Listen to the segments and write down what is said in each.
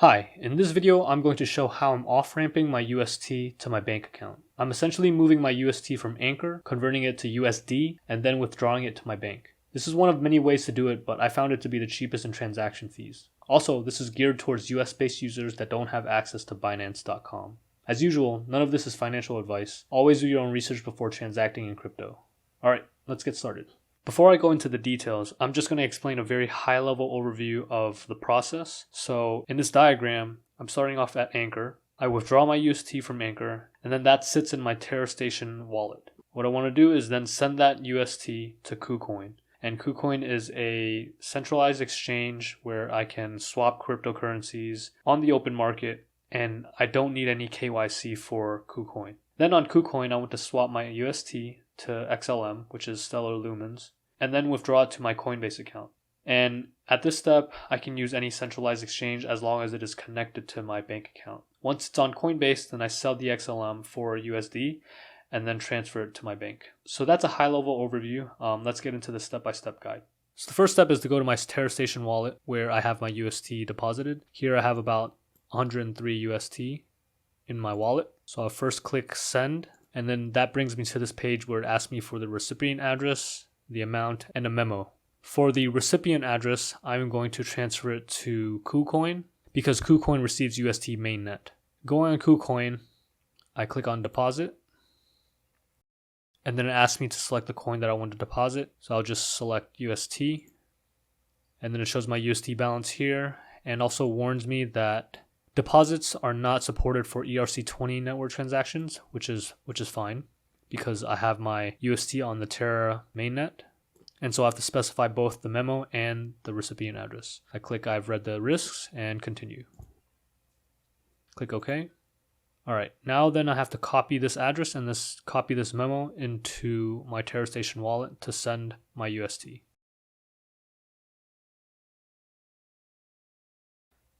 Hi, in this video I'm going to show how I'm off-ramping my UST to my bank account. I'm essentially moving my UST from Anchor, converting it to USD, and then withdrawing it to my bank. This is one of many ways to do it, but I found it to be the cheapest in transaction fees. Also, this is geared towards US-based users that don't have access to Binance.com. As usual, none of this is financial advice. Always do your own research before transacting in crypto. Alright, let's get started. Before I go into the details, I'm just going to explain a very high-level overview of the process. So in this diagram, I'm starting off at Anchor. I withdraw my UST from Anchor, and then that sits in my TerraStation wallet. What I want to do is then send that UST to Kucoin. And Kucoin is a centralized exchange where I can swap cryptocurrencies on the open market, and I don't need any KYC for Kucoin. Then on Kucoin, I want to swap my UST to XLM, which is Stellar Lumens, and then withdraw it to my Coinbase account. And at this step, I can use any centralized exchange as long as it is connected to my bank account. Once it's on Coinbase, then I sell the XLM for USD and then transfer it to my bank. So that's a high-level overview. Let's get into the step-by-step guide. So the first step is to go to my TerraStation wallet where I have my UST deposited. Here I have about 103 UST in my wallet. So I'll first click send, and then that brings me to this page where it asks me for the recipient address, the amount, and a memo. For the recipient address, I'm going to transfer it to Kucoin because Kucoin receives UST mainnet. Going on Kucoin, I click on deposit, and then it asks me to select the coin that I want to deposit. So I'll just select UST, and then it shows my UST balance here, and also warns me that deposits are not supported for ERC20 network transactions, which is fine because I have my UST on the Terra mainnet. And so I have to specify both the memo and the recipient address. I click I've read the risks and continue. Click OK. All right, now then I have to copy this address and copy this memo into my TerraStation wallet to send my UST.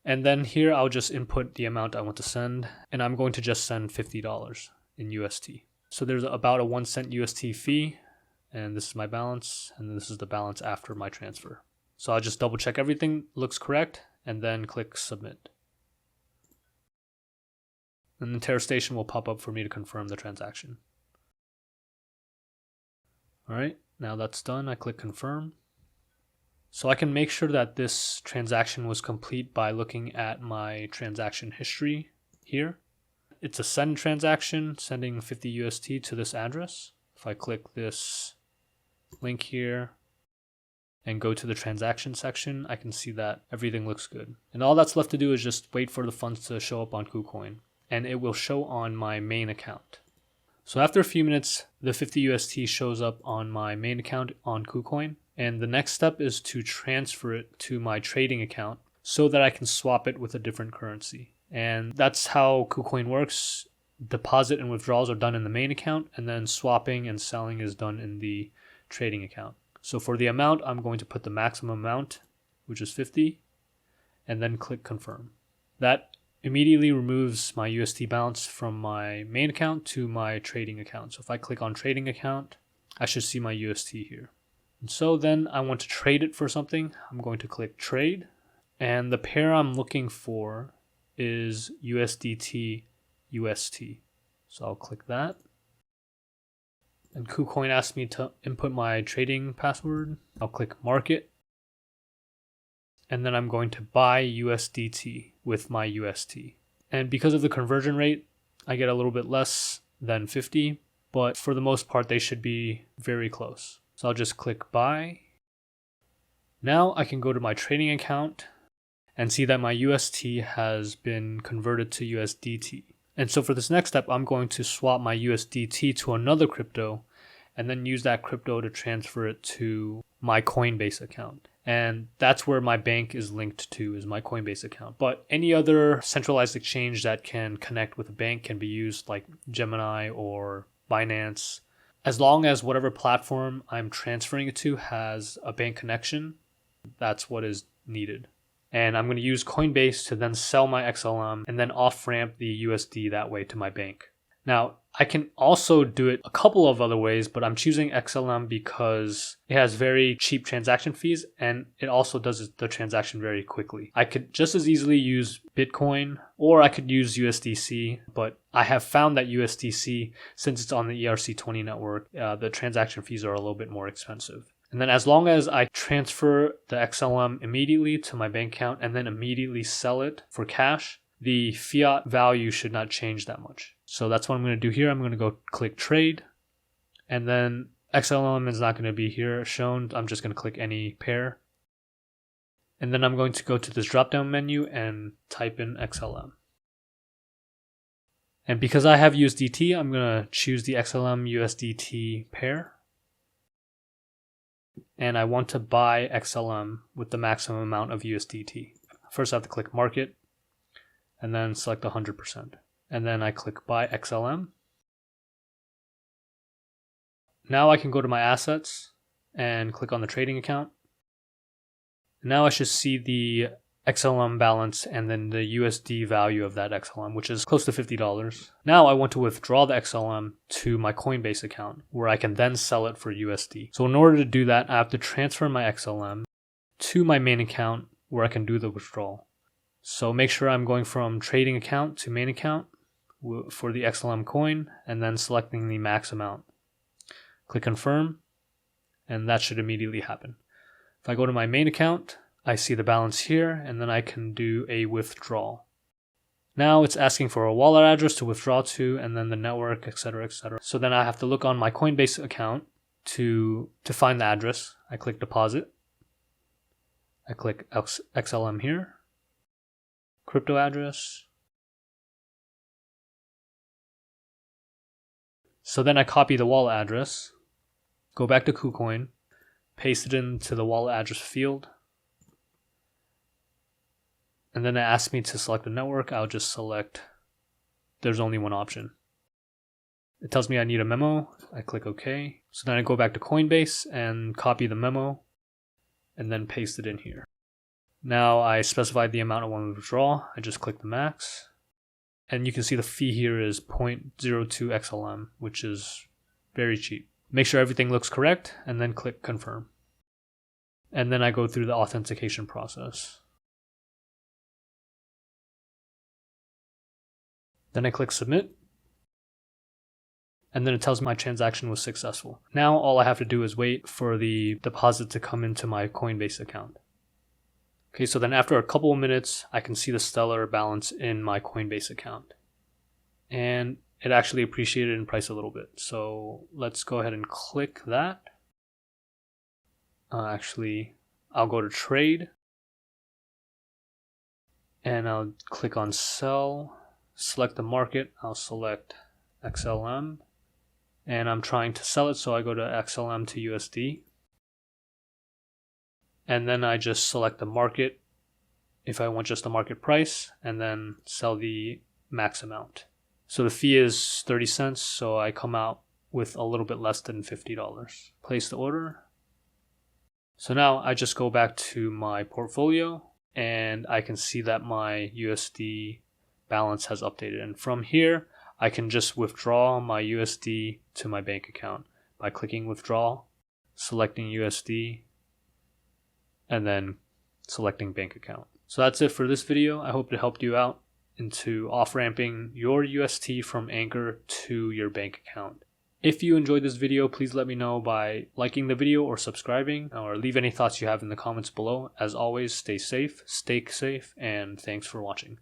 And then here I'll just input the amount I want to send, and I'm going to just send $50 in UST. So there's about a 1 cent UST fee, and this is my balance, and this is the balance after my transfer. So I'll just double check everything looks correct, and then click submit. And the TerraStation will pop up for me to confirm the transaction. All right, now that's done, I click confirm. So I can make sure that this transaction was complete by looking at my transaction history here. It's a send transaction, sending 50 UST to this address. If I click this link here and go to the transaction section, I can see that everything looks good. And all that's left to do is just wait for the funds to show up on Kucoin, and it will show on my main account. So after a few minutes, the 50 UST shows up on my main account on Kucoin. And the next step is to transfer it to my trading account so that I can swap it with a different currency. And that's how Kucoin works. Deposit and withdrawals are done in the main account, and then swapping and selling is done in the trading account. So for the amount, I'm going to put the maximum amount, which is 50, and then click confirm. That immediately removes my UST balance from my main account to my trading account. So if I click on trading account, I should see my UST here. And so then I want to trade it for something. I'm going to click trade, and the pair I'm looking for is USDT UST. So I'll click that. And Kucoin asks me to input my trading password. I'll click market. And then I'm going to buy USDT with my UST. And because of the conversion rate, I get a little bit less than 50, but for the most part, they should be very close. So I'll just click buy. Now I can go to my trading account and see that my UST has been converted to USDT. And so for this next step, I'm going to swap my USDT to another crypto and then use that crypto to transfer it to my Coinbase account. And that's where my bank is linked to, is my Coinbase account. But any other centralized exchange that can connect with a bank can be used, like Gemini or Binance. As long as whatever platform I'm transferring it to has a bank connection, that's what is needed. And I'm going to use Coinbase to then sell my XLM and then off-ramp the USD that way to my bank. Now, I can also do it a couple of other ways, but I'm choosing XLM because it has very cheap transaction fees and it also does the transaction very quickly. I could just as easily use Bitcoin or I could use USDC, but I have found that USDC, since it's on the ERC20 network, the transaction fees are a little bit more expensive. And then as long as I transfer the XLM immediately to my bank account and then immediately sell it for cash, the fiat value should not change that much. So that's what I'm going to do here. I'm going to go click trade, and then XLM is not going to be here shown. I'm just going to click any pair. And then I'm going to go to this drop down menu and type in XLM. And because I have USDT, I'm going to choose the XLM USDT pair. And I want to buy XLM with the maximum amount of USDT. First I have to click market and then select 100%. And then I click buy XLM. Now I can go to my assets and click on the trading account. Now I should see the XLM balance and then the USD value of that XLM, which is close to $50. Now I want to withdraw the XLM to my Coinbase account where I can then sell it for USD. So in order to do that, I have to transfer my XLM to my main account where I can do the withdrawal. So make sure I'm going from trading account to main account for the XLM coin and then selecting the max amount. Click confirm and that should immediately happen. If I go to my main account, I see the balance here and then I can do a withdrawal. Now it's asking for a wallet address to withdraw to and then the network, etc., etc. So then I have to look on my Coinbase account to find the address. I click deposit. I click XLM here. Crypto address. So then I copy the wallet address, go back to Kucoin, paste it into the wallet address field, and then it asks me to select a network. I'll just select, there's only one option. It tells me I need a memo. I click OK. So then I go back to Coinbase and copy the memo and then paste it in here. Now I specified the amount I want to withdraw. I just click the max. And you can see the fee here is 0.02 XLM, which is very cheap. Make sure everything looks correct and then click confirm. And then I go through the authentication process. Then I click submit. And then it tells me my transaction was successful. Now all I have to do is wait for the deposit to come into my Coinbase account. Okay, so then after a couple of minutes, I can see the stellar balance in my Coinbase account. And it actually appreciated in price a little bit. So let's go ahead and click that. I'll go to trade. And I'll click on sell. Select the market. I'll select XLM. And I'm trying to sell it, so I go to XLM to USD. And then I just select the market if I want just the market price and then sell the max amount. So the fee is 30 cents, so I come out with a little bit less than $50. Place the order. So now I just go back to my portfolio and I can see that my USD balance has updated. And from here, I can just withdraw my USD to my bank account by clicking withdraw, selecting USD, and then selecting bank account. So that's it for this video. I hope it helped you out into off-ramping your UST from Anchor to your bank account. If you enjoyed this video, please let me know by liking the video or subscribing, or leave any thoughts you have in the comments below. As always, stay safe, and thanks for watching.